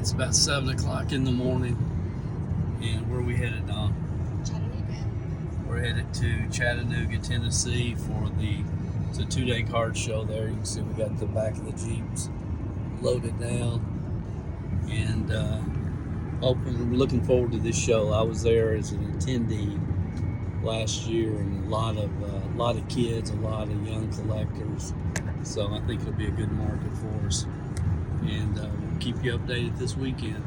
It's about 7 o'clock in the morning. And where are we headed, Don? Chattanooga. We're headed to Chattanooga, Tennessee it's a 2-day card show there. You can see we got the back of the Jeeps loaded down. And we're looking forward to this show. I was there as an attendee last year, and a lot of kids, a lot of young collectors. So I think it'll be a good market for us. And we'll keep you updated this weekend.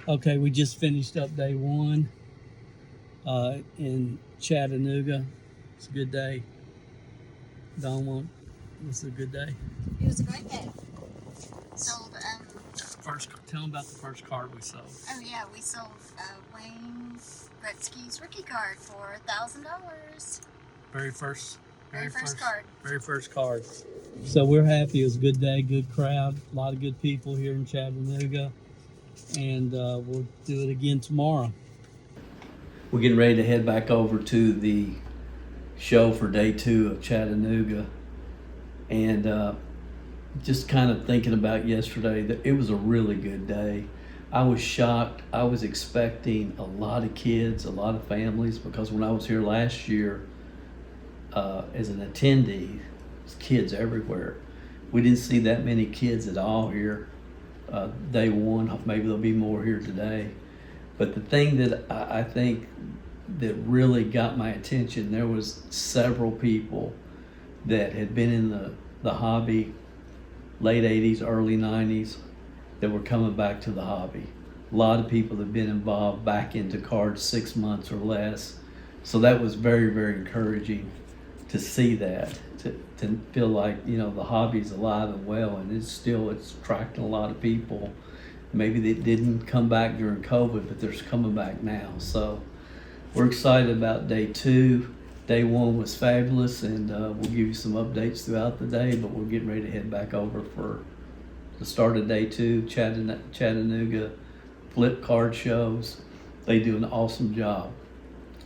Okay, we just finished up day one in Chattanooga. It's a good day. Don, was it a good day? It was a great day. Sold, Tell them about the first card we sold. oh yeah, we sold Wayne Gretzky's rookie card for $1,000. Very first card. Very first card. So we're happy. It was a good day, good crowd, a lot of good people here in Chattanooga. And we'll do it again tomorrow. We're getting ready to head back over to the show for day 2 of Chattanooga. And just kind of thinking about yesterday, that it was a really good day. I was shocked. I was expecting a lot of kids, a lot of families, because when I was here last year as an attendee, there's kids everywhere. We didn't see that many kids at all here. Day one, maybe there'll be more here today. But the thing that I think that really got my attention, there was several people that had been in the hobby late 80s, early 90s that were coming back to the hobby. A lot of people have been involved back into cards 6 months or less. So that was very, very encouraging to see that, to feel like, the hobby's alive and well, and it's attracting a lot of people. Maybe they didn't come back during COVID, but they're coming back now. So we're excited about day 2. Day 1 was fabulous, and we'll give you some updates throughout the day, but we're getting ready to head back over for the start of day 2, Chattanooga flip card shows. They do an awesome job.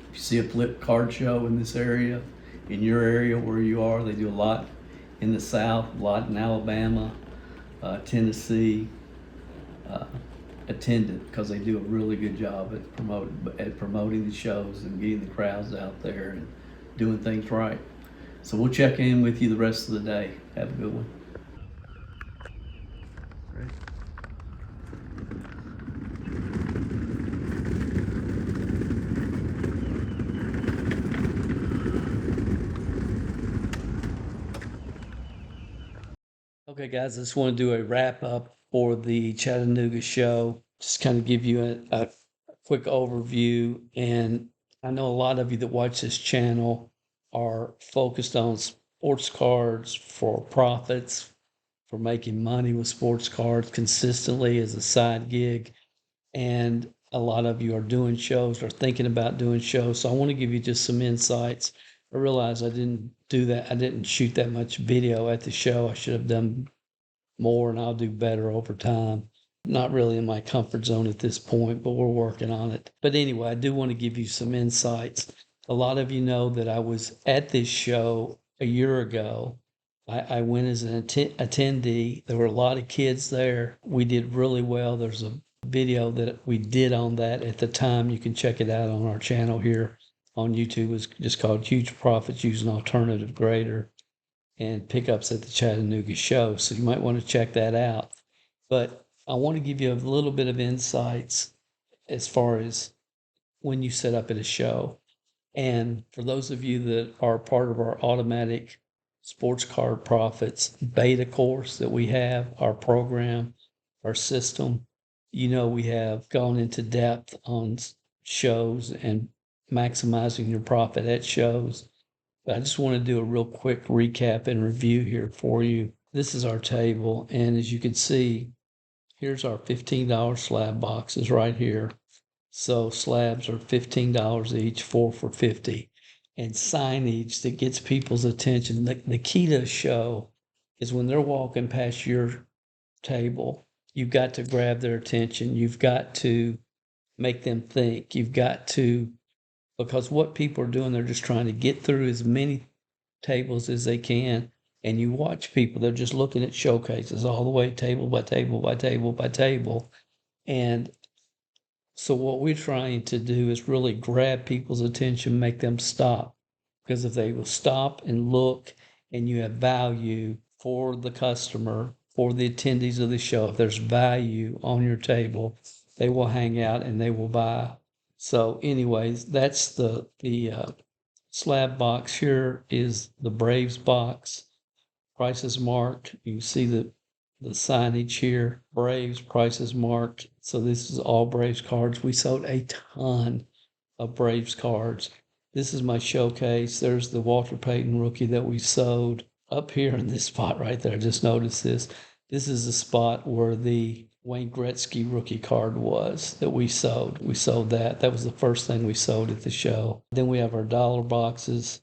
If you see a flip card show in this area, in your area where you are, they do a lot in the South, a lot in Alabama, Tennessee. Attend it, because they do a really good job at promoting the shows and getting the crowds out there and doing things right. So we'll check in with you the rest of the day. Have a good one. Ready? Okay, guys, I just want to do a wrap up for the Chattanooga show. Just kind of give you a quick overview. And I know a lot of you that watch this channel are focused on sports cards for profits, for making money with sports cards consistently as a side gig. And a lot of you are doing shows or thinking about doing shows. So I want to give you just some insights. I realize I didn't do that. I didn't shoot that much video at the show. I should have done more, and I'll do better over time. Not really in my comfort zone at this point, but we're working on it. But anyway, I do want to give you some insights. A lot of you know that I was at this show a year ago I went as an attendee. There were a lot of kids there. We did really well. There's a video that we did on that at the time. You can check it out on our channel here on YouTube. It's just called Huge Profits Using Alternative Grader and Pickups at the Chattanooga Show. So you might want to check that out. But I want to give you a little bit of insights as far as when you set up at a show. And for those of you that are part of our automatic sports card profits beta course that we have, our program, our system, we have gone into depth on shows and maximizing your profit at shows. But I just want to do a real quick recap and review here for you. This is our table. And as you can see, here's our $15 slab boxes right here. So slabs are $15 each, 4 for $50. And signage that gets people's attention. The key to a show is when they're walking past your table, you've got to grab their attention. You've got to make them think. You've got to, because what people are doing, they're just trying to get through as many tables as they can. And you watch people, they're just looking at showcases all the way table by table by table by table. And so what we're trying to do is really grab people's attention, make them stop. Because if they will stop and look and you have value for the customer, for the attendees of the show, if there's value on your table, they will hang out and they will buy. So anyways, that's the slab box. Here is the Braves box. Prices marked. You see the signage here, Braves, prices marked. So this is all Braves cards. We sold a ton of Braves cards. This is my showcase. There's the Walter Payton rookie that we sold up here in this spot right there. Just notice this. This is the spot where the Wayne Gretzky rookie card was that we sold. We sold that. That was the first thing we sold at the show. Then we have our dollar boxes.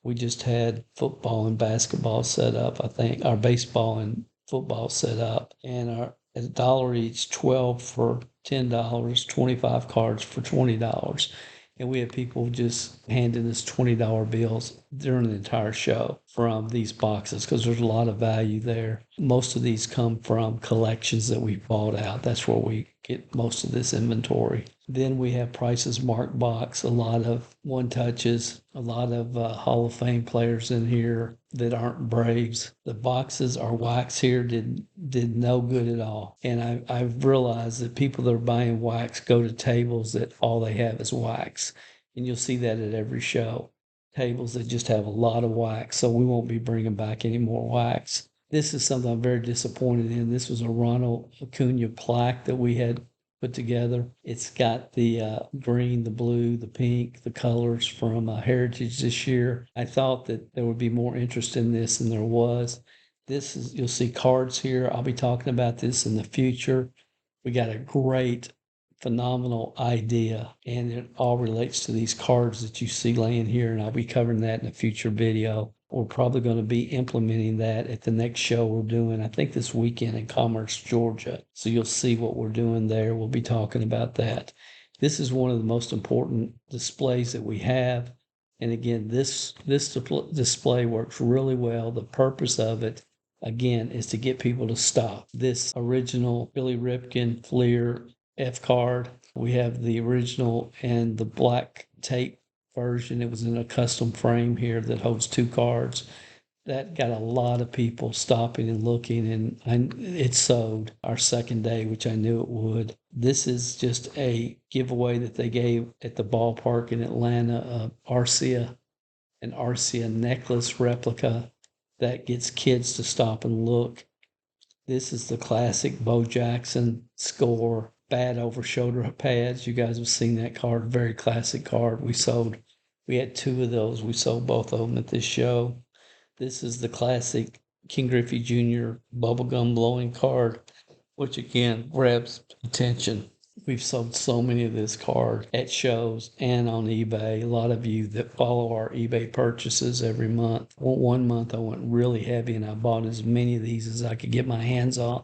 We just had football and basketball set up, I think, our baseball and football set up, and our at $1 each, 12 for $10, 25 cards for $20. And we had people just handing us $20 bills during the entire show from these boxes because there's a lot of value there. Most of these come from collections that we bought out. That's where we get most of this inventory. Then we have Price's Mark box, a lot of one touches, a lot of Hall of Fame players in here that aren't Braves. The boxes are wax here, did no good at all. And I've realized that people that are buying wax go to tables that all they have is wax. And you'll see that at every show. Tables that just have a lot of wax. So we won't be bringing back any more wax. This is something I'm very disappointed in. This was a Ronald Acuna plaque that we had put together. It's got the green, the blue, the pink, the colors from Heritage this year. I thought that there would be more interest in this than there was. This is, you'll see cards here. I'll be talking about this in the future. We got a great, phenomenal idea, and it all relates to these cards that you see laying here, and I'll be covering that in a future video. We're probably going to be implementing that at the next show we're doing, I think this weekend in Commerce, Georgia. So you'll see what we're doing there. We'll be talking about that. This is one of the most important displays that we have. And again, this display works really well. The purpose of it, again, is to get people to stop. This original Billy Ripken Fleer F card. We have the original and the black tape version. It was in a custom frame here that holds 2 cards. That got a lot of people stopping and looking, and it sold our second day, which I knew it would. This is just a giveaway that they gave at the ballpark in Atlanta, an Arcia necklace replica that gets kids to stop and look. This is the classic Bo Jackson score, bad over shoulder pads. You guys have seen that card, very classic card. We had 2 of those. We sold both of them at this show. This is the classic King Griffey Jr. bubblegum blowing card, which again grabs attention. We've sold so many of this card at shows and on eBay. A lot of you that follow our eBay purchases every month. One month I went really heavy and I bought as many of these as I could get my hands on.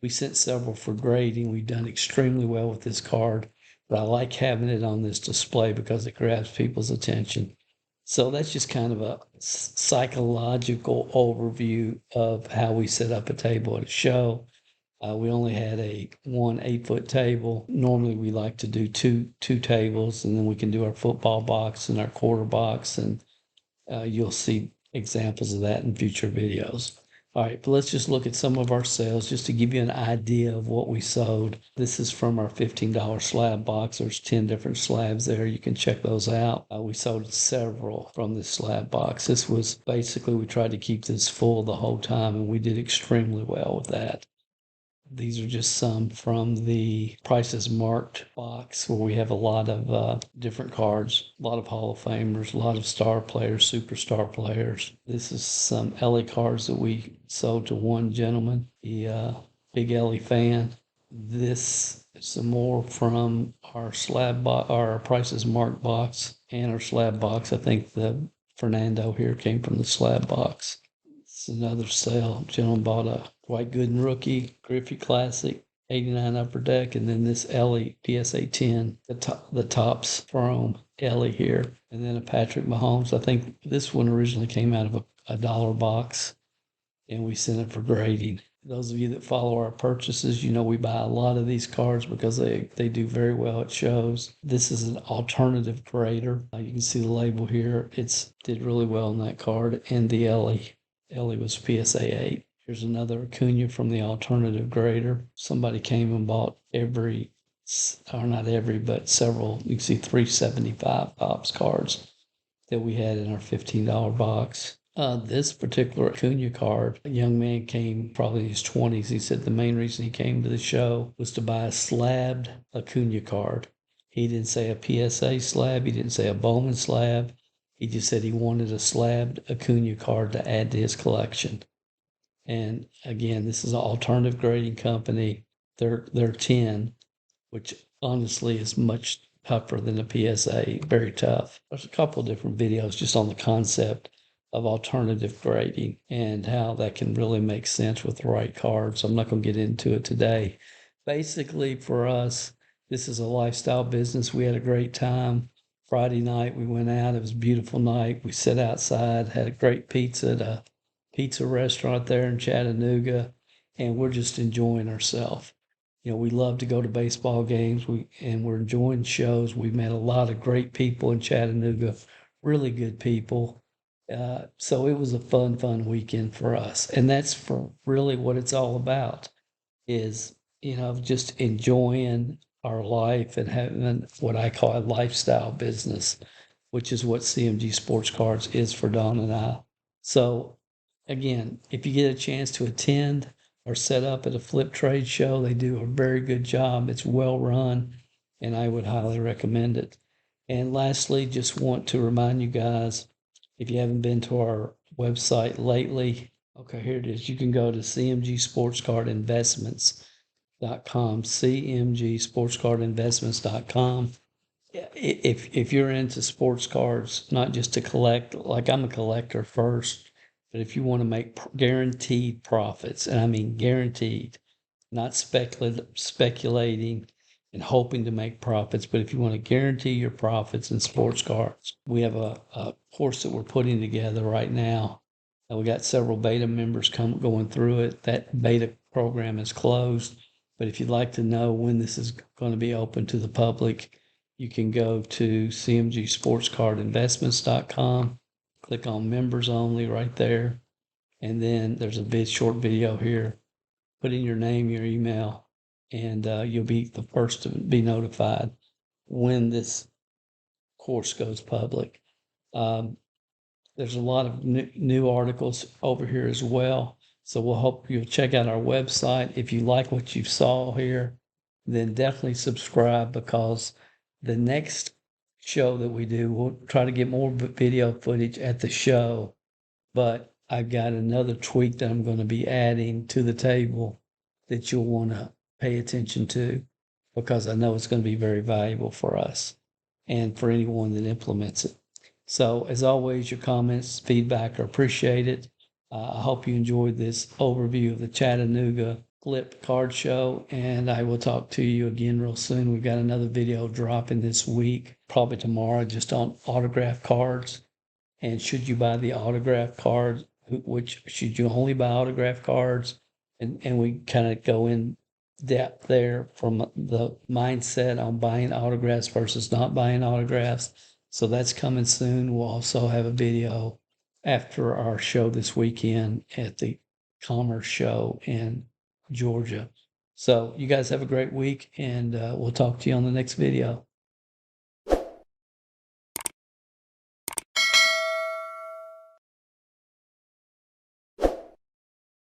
We sent several for grading. We've done extremely well with this card, but I like having it on this display because it grabs people's attention. So that's just kind of a psychological overview of how we set up a table at a show. We only had one 8-foot table. Normally we like to do two tables, and then we can do our football box and our quarter box, and you'll see examples of that in future videos. All right, but let's just look at some of our sales just to give you an idea of what we sold. This is from our $15 slab box. There's 10 different slabs there. You can check those out. We sold several from this slab box. This was basically, we tried to keep this full the whole time, and we did extremely well with that. These are just some from the Prices Marked box, where we have a lot of different cards, a lot of Hall of Famers, a lot of star players, superstar players. This is some Ellie cards that we sold to one gentleman, the big Ellie fan. This is some more from our our Prices Marked box and our slab box. I think the Fernando here came from the slab box. It's another sale. Gentleman bought a White Gooden rookie, Griffey Classic, 89 Upper Deck, and then this Ellie PSA 10, the Topps Chrome Ellie here, and then a Patrick Mahomes. I think this one originally came out of a dollar box, and we sent it for grading. Those of you that follow our purchases, you know we buy a lot of these cards because they do very well at shows. This is an alternative grader. You can see the label here. It's did really well on that card, and the Ellie. Ellie was PSA 8. Here's another Acuna from the alternative grader. Somebody came and bought not every, but several. You can see 375 Topps cards that we had in our $15 box. This particular Acuna card, a young man came probably in his 20s. He said the main reason he came to the show was to buy a slabbed Acuna card. He didn't say a PSA slab. He didn't say a Bowman slab. He just said he wanted a slabbed Acuna card to add to his collection. And again, this is an alternative grading company. They're 10, which honestly is much tougher than a PSA, very tough. There's a couple of different videos just on the concept of alternative grading and how that can really make sense with the right cards. I'm not going to get into it today. Basically, for us, this is a lifestyle business. We had a great time. Friday night, we went out. It was a beautiful night. We sat outside, had a great pizza at a pizza restaurant there in Chattanooga, and we're just enjoying ourselves. You know, we love to go to baseball games, and we're enjoying shows. We've met a lot of great people in Chattanooga, really good people. So it was a fun weekend for us. And that's for really what it's all about is, just enjoying our life and having what I call a lifestyle business, which is what CMG Sports Cards is for Don and I. So again, if you get a chance to attend or set up at a flip trade show, they do a very good job. It's well run, and I would highly recommend it. And lastly, just want to remind you guys, if you haven't been to our website lately, okay, here it is. You can go to cmgsportscardinvestments.com, cmgsportscardinvestments.com. If you're into sports cards, not just to collect, like I'm a collector first, but if you want to make guaranteed profits, and I mean guaranteed, not speculating and hoping to make profits, but if you want to guarantee your profits in sports cards, we have a course that we're putting together right now. We got several beta members going through it. That beta program is closed, but if you'd like to know when this is going to be open to the public, you can go to cmgsportscardinvestments.com, click on members only right there, and then there's a short video here. Put in your name, your email, and you'll be the first to be notified when this course goes public. There's a lot of new articles over here as well. So we'll hope you'll check out our website. If you like what you saw here, then definitely subscribe, because the next show that we do, we'll try to get more video footage at the show, but I've got another tweak that I'm going to be adding to the table that you'll want to pay attention to, because I know it's going to be very valuable for us and for anyone that implements it. So as always, your comments, feedback are appreciated. I hope you enjoyed this overview of the Chattanooga Flip Card Show, and I will talk to you again real soon. We've got another video dropping this week, probably tomorrow, just on autograph cards. and should you buy the autograph cards, which should you only buy autograph cards? And we kind of go in depth there from the mindset on buying autographs versus not buying autographs. So that's coming soon. We'll also have a video after our show this weekend at the Commerce Show in Georgia. So you guys have a great week, and we'll talk to you on the next video.